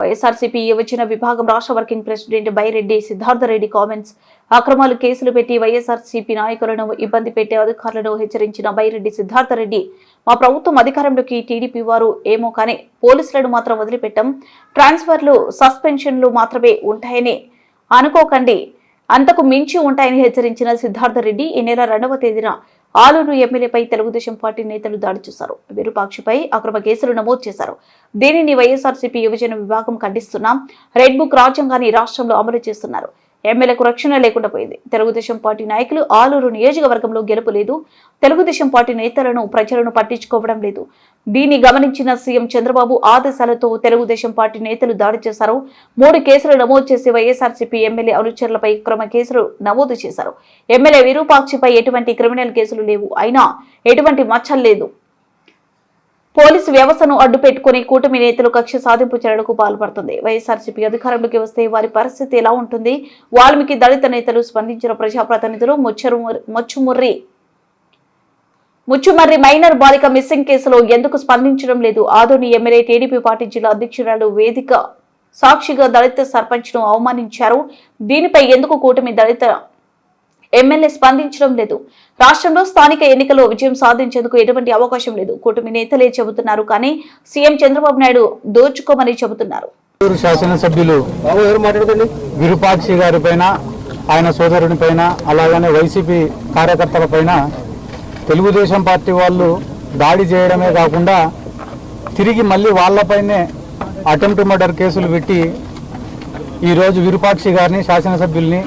వైఎస్ఆర్సీపీ యువజన విభాగం రాష్ట్ర working president Byreddy Siddhartha Reddy comments అక్రమాలు కేసులు పెట్టి వైఎస్ఆర్సీపీ నాయకులను ఇబ్బంది పెట్టే అధికారులను హెచ్చరించిన బైరెడ్డి సిద్ధార్థరెడ్డి మా ప్రభుత్వం అధికారంలోకి టీడీపీ వారు ఏమో కానీ పోలీసులను మాత్రం వదిలిపెట్టం, ట్రాన్స్ఫర్లు సస్పెన్షన్లు మాత్రమే ఉంటాయని అనుకోకండి, అంతకు మించి ఉంటాయని హెచ్చరించిన సిద్ధార్థరెడ్డి ఈ నెల 2వ తేదీన ఆలూరు ఎమ్మెల్యేపై తెలుగుదేశం పార్టీ నేతలు దాడి చేశారు. విరూపాక్షిపై అక్రమ కేసులు నమోదు చేశారు. దీనిని వైఎస్ఆర్సీపీ యువజన విభాగం ఖండిస్తున్నాం. రెడ్ బుక్ రాజ్యాంగాన్ని రాష్ట్రంలో అమలు చేస్తున్నారు. ఎమ్మెల్యేకు రక్షణ లేకుండా పోయింది. తెలుగుదేశం పార్టీ నాయకులు ఆలూరు నియోజకవర్గంలో గెలుపు లేదు. తెలుగుదేశం పార్టీ నేతలను ప్రజలను పట్టించుకోవడం లేదు. దీన్ని గమనించిన సీఎం చంద్రబాబు ఆదేశాలతో తెలుగుదేశం పార్టీ నేతలు దాడి చేశారు. 3 కేసులు నమోదు చేసి వైఎస్ఆర్సీపీ ఎమ్మెల్యే అనుచరులపై అక్రమ కేసులు నమోదు చేశారు. ఎమ్మెల్యే విరూపాక్షిపై ఎటువంటి క్రిమినల్ కేసులు లేవు, అయినా ఎటువంటి మచ్చలు లేదు. పోలీసు వ్యవస్థను అడ్డు పెట్టుకుని కూటమి నేతలు కక్ష సాధింపు చర్యలకు పాల్పడుతుంది. వైఎస్ఆర్సీపీ అధికారంలోకి వస్తే వారి పరిస్థితి ఎలా ఉంటుంది? వాల్మీకి దళిత నేతలు స్పందించిన ప్రజాప్రతినిధులు ముచ్చుమర్రి మైనర్ బాలిక మిస్సింగ్ కేసులో ఎందుకు స్పందించడం లేదు? ఆదోని ఎమ్మెల్యే టీడీపీ పార్టీ జిల్లా అధ్యక్షురాలు వేదిక సాక్షిగా దళిత సర్పంచ్ ను అవమానించారు. దీనిపై ఎందుకు కూటమి దళిత ఎమ్మెల్యే స్పందించడం లేదు? రాష్ట్రంలో స్థానిక ఎన్నికల్లో విజయం సాధించేందుకు ఎటువంటి అవకాశం లేదు. కూటమి నేతలే చెబుతున్నారు, కానీ సీఎం చంద్రబాబు నాయుడు దోచుకోమని చెబుతున్నారు. శాసనసభ్యులు విరూపాక్షి గారి పైన, ఆయన సోదరుని పైన, అలాగనే వైసీపీ కార్యకర్తల పైన తెలుగుదేశం పార్టీ వాళ్ళు దాడి చేయడమే కాకుండా తిరిగి మళ్ళీ వాళ్లపైనే అటెంప్ట్ మర్డర్ కేసులు పెట్టి ఈరోజు విరూపాక్షి గారిని, శాసనసభ్యుల్ని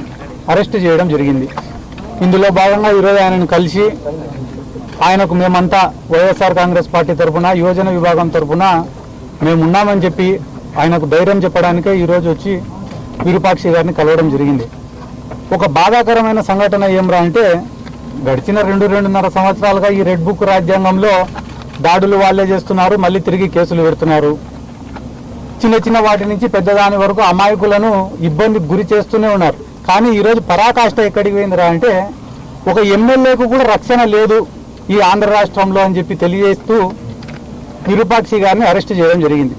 అరెస్ట్ చేయడం జరిగింది. ఇందులో భాగంగా ఈరోజు ఆయనను కలిసి ఆయనకు మేమంతా వైఎస్ఆర్ కాంగ్రెస్ పార్టీ తరఫున, యువజన విభాగం తరఫున మేమున్నామని చెప్పి ఆయనకు ధైర్యం చెప్పడానికే ఈరోజు వచ్చి విరూపాక్షి గారిని కలవడం జరిగింది. ఒక బాధాకరమైన సంఘటన ఏమ్రా అంటే, గడిచిన 2-2.5 సంవత్సరాలుగా ఈ రెడ్ బుక్ రాజ్యాంగంలో దాడులు వాళ్ళే చేస్తున్నారు, మళ్ళీ తిరిగి కేసులు పెడుతున్నారు. చిన్న చిన్న వాటి నుంచి పెద్దదాని వరకు అమాయకులను ఇబ్బందికి గురి చేస్తూనే ఉన్నారు. కానీ ఈరోజు పరాకాష్ట ఎక్కడికి పోయిందిరా అంటే, ఒక ఎమ్మెల్యేకు కూడా రక్షణ లేదు ఈ ఆంధ్ర రాష్ట్రంలో అని చెప్పి తెలియజేస్తూ విరూపాక్షి గారిని అరెస్ట్ చేయడం జరిగింది.